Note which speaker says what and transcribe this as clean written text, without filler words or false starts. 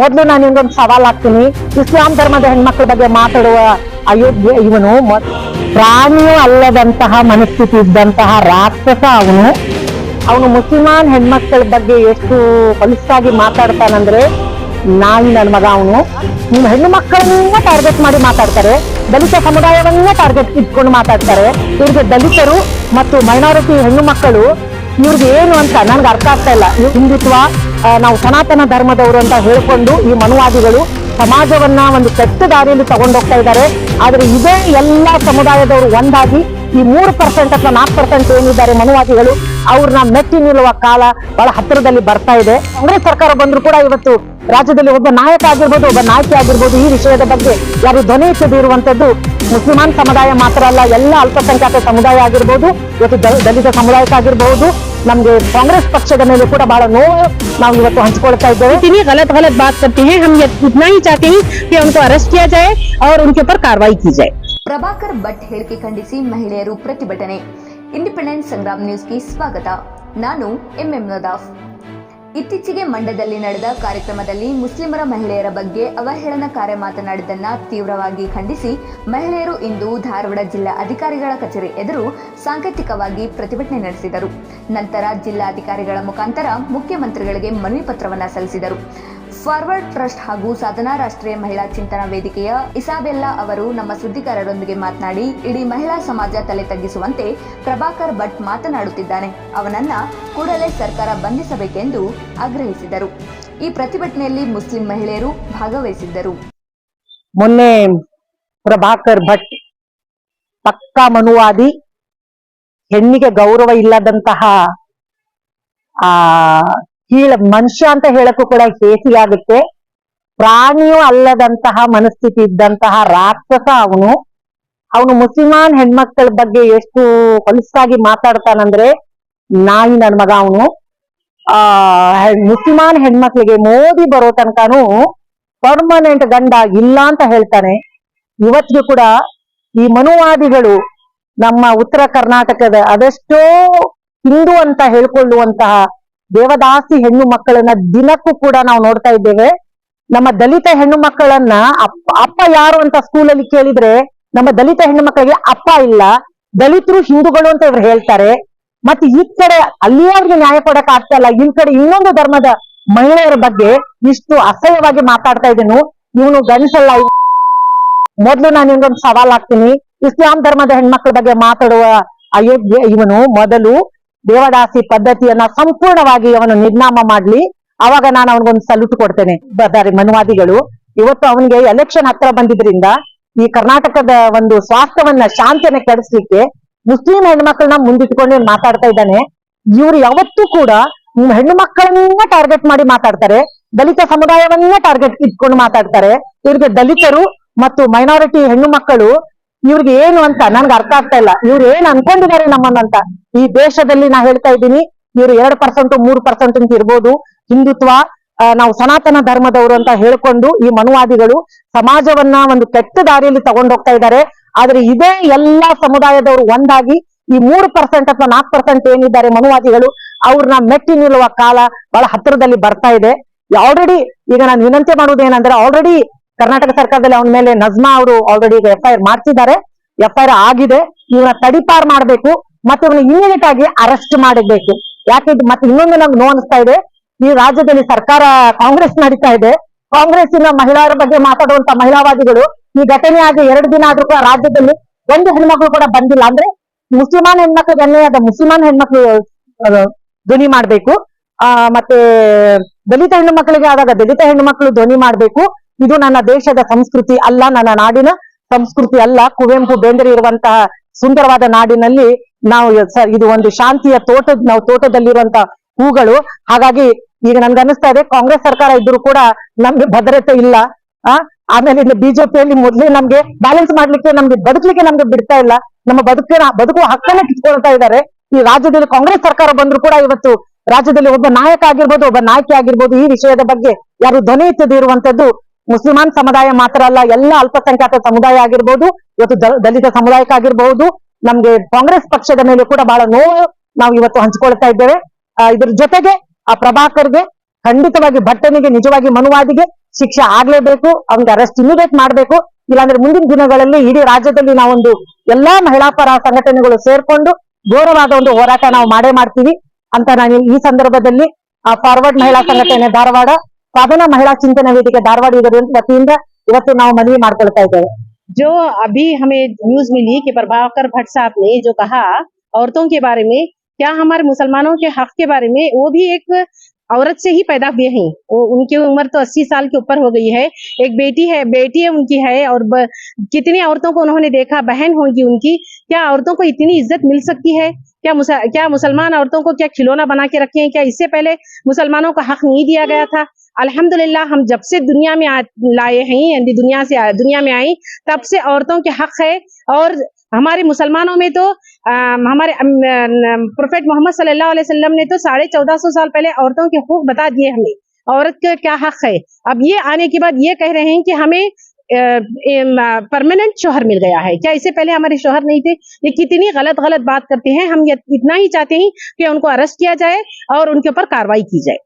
Speaker 1: ಮೊದಲು ನಾನು ನಿಮ್ಗೊಂದು ಸವಾಲ್ ಹಾಕ್ತೀನಿ. ಇಸ್ಲಾಂ ಧರ್ಮದ ಹೆಣ್ಮಕ್ಳ ಬಗ್ಗೆ ಮಾತಾಡುವ ಅಯೋಗ್ಯ ಇವನು. ಪ್ರಾಣಿಯೂ ಅಲ್ಲದಂತಹ ಮನಸ್ಥಿತಿ ಇದ್ದಂತಹ ರಾಕ್ಷಸ ಅವನು ಮುಸಲ್ಮಾನ್ ಹೆಣ್ಮಕ್ಳ ಬಗ್ಗೆ ಎಷ್ಟು ಹೊಲಸಾಗಿ ಮಾತಾಡ್ತಾನಂದ್ರೆ ನಾಯಿ ನನ್ನ ಮಗ. ಅವನು ನಿಮ್ಮ ಹೆಣ್ಣು ಮಕ್ಕಳನ್ನ ಟಾರ್ಗೆಟ್ ಮಾಡಿ ಮಾತಾಡ್ತಾರೆ, ದಲಿತ ಸಮುದಾಯವನ್ನ ಟಾರ್ಗೆಟ್ ಇಟ್ಕೊಂಡು ಮಾತಾಡ್ತಾರೆ. ಇವ್ರಿಗೆ ದಲಿತರು ಮತ್ತು ಮೈನಾರಿಟಿ ಹೆಣ್ಣು ಮಕ್ಕಳು ಇವ್ರಿಗೆ ಏನು ಅಂತ ನನ್ಗೆ ಅರ್ಥ ಆಗ್ತಾ ಇಲ್ಲ. ಹಿಂದುತ್ವ, ನಾವು ಸನಾತನ ಧರ್ಮದವರು ಅಂತ ಹೇಳ್ಕೊಂಡು ಈ ಮನುವಾದಿಗಳು ಸಮಾಜವನ್ನ ಒಂದು ಕೆಟ್ಟ ದಾರಿಯಲ್ಲಿ ತಗೊಂಡೋಗ್ತಾ ಇದ್ದಾರೆ. ಆದ್ರೆ ಇದೇ ಎಲ್ಲಾ ಸಮುದಾಯದವರು ಒಂದಾಗಿ ಈ 3% ಅಥವಾ 4% ಏನಿದ್ದಾರೆ ಮನುವಾದಿಗಳು, ಅವ್ರನ್ನ ಮೆಟ್ಟಿ ನಿಲ್ಲುವ ಕಾಲ ಬಹಳ ಹತ್ತಿರದಲ್ಲಿ ಬರ್ತಾ ಇದೆ. ಕಾಂಗ್ರೆಸ್ ಸರ್ಕಾರ ಬಂದ್ರು ಕೂಡ ಇವತ್ತು ರಾಜ್ಯದಲ್ಲಿ ಒಬ್ಬ ನಾಯಕ ಆಗಿರ್ಬೋದು, ಒಬ್ಬ ನಾಯಕಿ ಆಗಿರ್ಬೋದು, ಈ ವಿಷಯದ ಬಗ್ಗೆ ಯಾರು ಧ್ವನಿ ಎತ್ತದೇ ಇರುವಂತದ್ದು ಮುಸ್ಲಿಮಾನ್ ಸಮುದಾಯ ಮಾತ್ರ ಅಲ್ಲ, ಎಲ್ಲ ಅಲ್ಪಸಂಖ್ಯಾತ ಸಮುದಾಯ ಆಗಿರ್ಬೋದು, ಇವತ್ತು ದಲಿತ ಸಮುದಾಯಕ್ಕಾಗಿರ್ಬಹುದು, ನಮ್ಗೆ ಕಾಂಗ್ರೆಸ್ ಪಕ್ಷದ ಮೇಲೆ ಕೂಡ ಬಹಳ ನೋವು ನಾವು ಇವತ್ತು ಹಂಚಿಕೊಳ್ತಾ ಇದ್ದೇವೆ.
Speaker 2: इतनी गलत बात करते हैं, हम इतना ही चाहते हैं कि उनको अरेस्ट किया जाए और उनके ऊपर कार्रवाई की जाए.
Speaker 3: ಪ್ರಭಾಕರ್ ಭಟ್ ಹೇಳಿಕೆ ಖಂಡಿಸಿ ಮಹಿಳೆಯರು ಪ್ರತಿಭಟನೆ. ಇಂಡಿಪೆಂಡೆಂಟ್ ಸಂಗ್ರಾಮ್ ನ್ಯೂಸ್ಗೆ ಸ್ವಾಗತ. ನಾನು ಎಂಎಂ ನದಾಫ್. ಇತ್ತೀಚೆಗೆ ಮಂಡ್ಯದಲ್ಲಿ ನಡೆದ ಕಾರ್ಯಕ್ರಮದಲ್ಲಿ ಮುಸ್ಲಿಮರ ಮಹಿಳೆಯರ ಬಗ್ಗೆ ಅವಹೇಳನಕಾರಿ ಮಾತನಾಡಿದ್ದನ್ನು ತೀವ್ರವಾಗಿ ಖಂಡಿಸಿ ಮಹಿಳೆಯರು ಇಂದು ಧಾರವಾಡ ಜಿಲ್ಲಾ ಅಧಿಕಾರಿಗಳ ಕಚೇರಿ ಎದುರು ಸಾಂಕೇತಿಕವಾಗಿ ಪ್ರತಿಭಟನೆ ನಡೆಸಿದರು. ನಂತರ ಜಿಲ್ಲಾಧಿಕಾರಿಗಳ ಮುಖಾಂತರ ಮುಖ್ಯಮಂತ್ರಿಗಳಿಗೆ ಮನವಿ ಪತ್ರವನ್ನು ಸಲ್ಲಿಸಿದರು. ಫಾರ್ವರ್ಡ್ ಟ್ರಸ್ಟ್ ಹಾಗೂ ಸಾಧನಾ ರಾಷ್ಟ್ರೀಯ ಮಹಿಳಾ ಚಿಂತನಾ ವೇದಿಕೆಯ ಇಸಾಬೆಲ್ಲಾ ಅವರು ನಮ್ಮ ಸುದ್ದಿಗಾರರೊಂದಿಗೆ ಮಾತನಾಡಿ, ಇಡೀ ಮಹಿಳಾ ಸಮಾಜ ತಲೆ ತಗ್ಗಿಸುವಂತೆ ಪ್ರಭಾಕರ್ ಭಟ್ ಮಾತನಾಡುತ್ತಿದ್ದಾನೆ, ಅವನನ್ನ ಕೂಡಲೇ ಸರ್ಕಾರ ಬಂಧಿಸಬೇಕೆಂದು ಆಗ್ರಹಿಸಿದರು. ಈ ಪ್ರತಿಭಟನೆಯಲ್ಲಿ ಮುಸ್ಲಿಂ ಮಹಿಳೆಯರು ಭಾಗವಹಿಸಿದ್ದರು.
Speaker 1: ಮೊನ್ನೆ ಪ್ರಭಾಕರ್ ಭಟ್ ಪಕ್ಕಾ ಮನುವಾದಿ, ಹೆಣ್ಣಿಗೆ ಗೌರವ ಇಲ್ಲದಂತಹ ಕೀಳ ಮನುಷ್ಯ ಅಂತ ಹೇಳಕ್ಕೂ ಕೂಡ ಹೇಸಿಯಾಗುತ್ತೆ. ಪ್ರಾಣಿಯೂ ಅಲ್ಲದಂತಹ ಮನಸ್ಥಿತಿ ಇದ್ದಂತಹ ರಾಕ್ಷಸ ಅವನು ಮುಸಲ್ಮಾನ್ ಹೆಣ್ಮಕ್ಳ ಬಗ್ಗೆ ಎಷ್ಟು ಹೊಲಸಾಗಿ ಮಾತಾಡ್ತಾನಂದ್ರೆ ನಾಯಿ ನನ್ನ ಮಗ. ಅವನು ಮುಸಲ್ಮಾನ್ ಹೆಣ್ಮಕ್ಳಿಗೆ ಮೋದಿ ಬರೋ ತನಕನೂ ಪರ್ಮನೆಂಟ್ ಗಂಡ ಇಲ್ಲ ಅಂತ ಹೇಳ್ತಾನೆ. ಇವತ್ತಿಗೂ ಕೂಡ ಈ ಮನುವಾದಿಗಳು ನಮ್ಮ ಉತ್ತರ ಕರ್ನಾಟಕದ ಅದೆಷ್ಟೋ ಹಿಂದೂ ಅಂತ ಹೇಳ್ಕೊಳ್ಳುವಂತಹ ದೇವದಾಸಿ ಹೆಣ್ಣು ಮಕ್ಕಳನ್ನ ದಿನಕ್ಕೂ ಕೂಡ ನಾವು ನೋಡ್ತಾ ಇದ್ದೇವೆ. ನಮ್ಮ ದಲಿತ ಹೆಣ್ಣು ಮಕ್ಕಳನ್ನ ಅಪ್ಪ ಯಾರು ಅಂತ ಸ್ಕೂಲಲ್ಲಿ ಕೇಳಿದ್ರೆ ನಮ್ಮ ದಲಿತ ಹೆಣ್ಣು ಮಕ್ಕಳಿಗೆ ಅಪ್ಪ ಇಲ್ಲ, ದಲಿತರು ಹಿಂದೂಗಳು ಅಂತ ಇವ್ರು ಹೇಳ್ತಾರೆ. ಮತ್ತೆ ಈ ಕಡೆ ಅಲ್ಲಿಯೇ ಅವ್ರಿಗೆ ನ್ಯಾಯ ಕೊಡಕ್ ಆಗ್ತಾ ಇಲ್ಲ, ಈ ಕಡೆ ಇನ್ನೊಂದು ಧರ್ಮದ ಮಹಿಳೆಯರ ಬಗ್ಗೆ ಇಷ್ಟು ಅಸಹ್ಯವಾಗಿ ಮಾತಾಡ್ತಾ ಇದ್ದೇನು. ಇವನು ಗಂಡಸಲ್ಲ. ಮೊದ್ಲು ನಾನು ನಿಮ್ಗೊಂದು ಸವಾಲ್ ಹಾಕ್ತೀನಿ. ಇಸ್ಲಾಂ ಧರ್ಮದ ಹೆಣ್ಮಕ್ಳ ಬಗ್ಗೆ ಮಾತಾಡುವ ಅಯೋಗ್ಯ ಇವನು ಮೊದಲು ದೇವದಾಸಿ ಪದ್ಧತಿಯನ್ನ ಸಂಪೂರ್ಣವಾಗಿ ಅವನು ನಿರ್ನಾಮ ಮಾಡ್ಲಿ, ಅವಾಗ ನಾನು ಅವನಿಗೊಂದು ಸಲ್ಯೂಟ್ ಕೊಡ್ತೇನೆ. ಮನುವಾದಿಗಳು ಇವತ್ತು ಅವನಿಗೆ ಎಲೆಕ್ಷನ್ ಹತ್ರ ಬಂದಿದ್ರಿಂದ ಈ ಕರ್ನಾಟಕದ ಒಂದು ಸ್ವಾಸ್ಥ್ಯವನ್ನ ಶಾಂತಿಯನ್ನ ಕೆಡಿಸ್ಲಿಕ್ಕೆ ಮುಸ್ಲಿಂ ಹೆಣ್ಮಕ್ಳನ್ನ ಮುಂದಿಟ್ಕೊಂಡು ಮಾತಾಡ್ತಾ ಇದ್ದಾನೆ. ಇವ್ರು ಯಾವತ್ತೂ ಕೂಡ ಹೆಣ್ಣು ಮಕ್ಕಳನ್ನ ಟಾರ್ಗೆಟ್ ಮಾಡಿ ಮಾತಾಡ್ತಾರೆ, ದಲಿತ ಸಮುದಾಯವನ್ನ ಟಾರ್ಗೆಟ್ ಇಟ್ಕೊಂಡು ಮಾತಾಡ್ತಾರೆ. ಇವ್ರಿಗೆ ದಲಿತರು ಮತ್ತು ಮೈನಾರಿಟಿ ಹೆಣ್ಣು ಮಕ್ಕಳು ಇವ್ರಿಗೆ ಏನು ಅಂತ ನನ್ಗೆ ಅರ್ಥ ಆಗ್ತಾ ಇಲ್ಲ. ಇವ್ರು ಏನ್ ಅನ್ಕೊಂಡಿದ್ದಾರೆ ನಮ್ಮನ್ನಂತ. ಈ ದೇಶದಲ್ಲಿ ನಾ ಹೇಳ್ತಾ ಇದ್ದೀನಿ, ಇವ್ರು 2% 3% ಅಂತ ಇರ್ಬೋದು. ಹಿಂದುತ್ವ, ನಾವು ಸನಾತನ ಧರ್ಮದವರು ಅಂತ ಹೇಳ್ಕೊಂಡು ಈ ಮನುವಾದಿಗಳು ಸಮಾಜವನ್ನ ಒಂದು ಕೆಟ್ಟ ದಾರಿಯಲ್ಲಿ ತಗೊಂಡೋಗ್ತಾ ಇದ್ದಾರೆ. ಆದ್ರೆ ಇದೇ ಎಲ್ಲಾ ಸಮುದಾಯದವರು ಒಂದಾಗಿ ಈ 3% ಅಥವಾ 4% ಏನಿದ್ದಾರೆ ಮನುವಾದಿಗಳು, ಅವ್ರನ್ನ ಮೆಟ್ಟಿ ನಿಲ್ಲುವ ಕಾಲ ಬಹಳ ಹತ್ತಿರದಲ್ಲಿ ಬರ್ತಾ ಇದೆ. ಆಲ್ರೆಡಿ ಈಗ ನಾನು ವಿನಂತಿ ಮಾಡುವುದೇನಂದ್ರೆ, ಆಲ್ರೆಡಿ ಕರ್ನಾಟಕ ಸರ್ಕಾರದಲ್ಲಿ ಅವನ ಮೇಲೆ ನಜ್ಮಾ ಅವರು ಆಲ್ರೆಡಿ ಈಗ FIR ಮಾಡ್ತಿದ್ದಾರೆ. FIR ಆಗಿದೆ. ಇವನ ತಡಿಪಾರ್ ಮಾಡ್ಬೇಕು ಮತ್ತೆ ಇವನ ಇಮಿಡಿಯೇಟ್ ಆಗಿ ಅರೆಸ್ಟ್ ಮಾಡಬೇಕು. ಯಾಕೆ ಮತ್ತೆ ಇನ್ನೊಂದು ನಮ್ಗೆ ನೋವು ಅನಿಸ್ತಾ ಇದೆ, ಈ ರಾಜ್ಯದಲ್ಲಿ ಸರ್ಕಾರ ಕಾಂಗ್ರೆಸ್ ನಡೀತಾ ಇದೆ. ಕಾಂಗ್ರೆಸ್ಸಿನ ಮಹಿಳೆಯರ ಬಗ್ಗೆ ಮಾತಾಡುವಂತ ಮಹಿಳಾವಾದಿಗಳು ಈ ಘಟನೆ ಆಗಿ 2 ದಿನ ಆದ್ರೂ ಕೂಡ ರಾಜ್ಯದಲ್ಲಿ ಒಂದು ಹೆಣ್ಮಕ್ಳು ಕೂಡ ಬಂದಿಲ್ಲ. ಅಂದ್ರೆ ಮುಸ್ಲಿಮಾನ್ ಹೆಣ್ಮಕ್ಳಿಗೆ ಅನ್ಯಾಯದ ಮುಸ್ಲಿಮಾನ್ ಹೆಣ್ಮಕ್ಳು ಧ್ವನಿ ಮಾಡ್ಬೇಕು, ಮತ್ತೆ ದಲಿತ ಹೆಣ್ಣು ಮಕ್ಕಳಿಗೆ ಆದಾಗ ದಲಿತ ಹೆಣ್ಣು ಮಕ್ಕಳು ಧ್ವನಿ ಮಾಡ್ಬೇಕು. ಇದು ನನ್ನ ದೇಶದ ಸಂಸ್ಕೃತಿ ಅಲ್ಲ, ನನ್ನ ನಾಡಿನ ಸಂಸ್ಕೃತಿ ಅಲ್ಲ. ಕುವೆಂಪು ಬೇಂದ್ರೆ ಇರುವಂತಹ ಸುಂದರವಾದ ನಾಡಿನಲ್ಲಿ ನಾವು ಇದು ಒಂದು ಶಾಂತಿಯ ನಾವು ತೋಟದಲ್ಲಿರುವಂತಹ ಹೂಗಳು. ಹಾಗಾಗಿ ಈಗ ನನ್ಗೆ ಅನಿಸ್ತಾ ಇದೆ, ಕಾಂಗ್ರೆಸ್ ಸರ್ಕಾರ ಇದ್ರು ಕೂಡ ನಮ್ಗೆ ಭದ್ರತೆ ಇಲ್ಲ. ಆಮೇಲೆ ಬಿಜೆಪಿಯಲ್ಲಿ ಮೊದ್ಲೇ ನಮ್ಗೆ ಬ್ಯಾಲೆನ್ಸ್ ಮಾಡ್ಲಿಕ್ಕೆ, ನಮ್ಗೆ ಬದುಕಲಿಕ್ಕೆ ನಮ್ಗೆ ಬಿಡ್ತಾ ಇಲ್ಲ. ನಮ್ಮ ಬದುಕುವ ಹಕ್ಕನ್ನ ಕಿತ್ಕೊಳ್ತಾ ಇದ್ದಾರೆ. ಈ ರಾಜ್ಯದಲ್ಲಿ ಕಾಂಗ್ರೆಸ್ ಸರ್ಕಾರ ಬಂದ್ರು ಕೂಡ ಇವತ್ತು ರಾಜ್ಯದಲ್ಲಿ ಒಬ್ಬ ನಾಯಕ ಆಗಿರ್ಬೋದು, ಒಬ್ಬ ನಾಯಕಿ ಆಗಿರ್ಬೋದು, ಈ ವಿಷಯದ ಬಗ್ಗೆ ಯಾರು ಧ್ವನಿ ಎತ್ತದೇ ಇರುವಂತದ್ದು ಮುಸ್ಲಿಮಾನ್ ಸಮುದಾಯ ಮಾತ್ರ ಅಲ್ಲ, ಎಲ್ಲ ಅಲ್ಪಸಂಖ್ಯಾತ ಸಮುದಾಯ ಆಗಿರ್ಬೋದು, ಇವತ್ತು ದಲಿತ ಸಮುದಾಯಕ್ಕಾಗಿರ್ಬಹುದು, ನಮ್ಗೆ ಕಾಂಗ್ರೆಸ್ ಪಕ್ಷದ ಮೇಲೆ ಕೂಡ ಬಹಳ ನೋವು ನಾವು ಇವತ್ತು ಹಂಚಿಕೊಳ್ತಾ ಇದ್ದೇವೆ. ಇದ್ರ ಜೊತೆಗೆ ಆ ಪ್ರಭಾಕರ್ಗೆ ಖಂಡಿತವಾಗಿ ಭಟ್ಟನಿಗೆ ನಿಜವಾಗಿ ಮನುವಾದಿಗೆ ಶಿಕ್ಷೆ ಆಗ್ಲೇಬೇಕು, ಅವ್ನಿಗೆ ಅರೆಸ್ಟ್ ಇಮಿಡಿಯೇಟ್ ಮಾಡ್ಬೇಕು. ಇಲ್ಲಾಂದ್ರೆ ಮುಂದಿನ ದಿನಗಳಲ್ಲಿ ಇಡೀ ರಾಜ್ಯದಲ್ಲಿ ನಾವೊಂದು ಎಲ್ಲಾ ಮಹಿಳಾ ಪರ ಸಂಘಟನೆಗಳು ಸೇರ್ಕೊಂಡು ಘೋರವಾದ ಒಂದು ಹೋರಾಟ ನಾವು ಮಾಡೇ ಮಾಡ್ತೀವಿ ಅಂತ ನಾನು ಈ ಸಂದರ್ಭದಲ್ಲಿ ಫಾರ್ವರ್ಡ್ ಮಹಿಳಾ ಸಂಘಟನೆ ಧಾರವಾಡ, ಸಾಧನ ಮಹಿಳಾ ಚಿಂತನ ವೇದಿಕೆ ಧಾರವಾಡ ಇದರ ವತಿಯಿಂದ ಇವತ್ತು ನಾವು ಮನವಿ ಮಾಡ್ಕೊಳ್ತಾ ಇದ್ದೇವೆ.
Speaker 2: जो अभी हमें न्यूज मिली कि प्रभाकर भट्ट साहब ने जो कहा औरतों के बारे में, क्या हमारे मुसलमानों के हक के बारे में, वो भी एक औरत से ही पैदा हुए हैं। उनकी उम्र तो 80 साल के ऊपर हो गई है। एक बेटी है उनकी है, और कितनी औरतों को उन्होंने देखा, बहन होगी उनकी। क्या औरतों को इतनी इज्जत मिल सकती है? क्या मुसलमान औरतों को क्या खिलौना बना के रखे हैं? क्या इससे पहले मुसलमानों का हक नहीं दिया गया था? अल्हम्दुलिल्लाह हम जब से दुनिया में लाए हैं, यानी दुनिया में आई, तब से औरतों के हक है। और हमारे मुसलमानों में तो हमारे प्रोफेट मोहम्मद सल्लल्लाहु अलैहि वसल्लम ने तो 1450 साल पहले औरतों के हुक्म बता दिए हमें, औरत का क्या हक है। अब ये आने के बाद ये कह रहे हैं कि हमें परमानेंट शोहर मिल गया है। क्या इससे पहले हमारे शोहर नहीं थे? ये कितनी गलत बात करते हैं। हम इतना ही चाहते हैं कि उनको अरेस्ट किया जाए और उनके ऊपर कार्रवाई की जाए।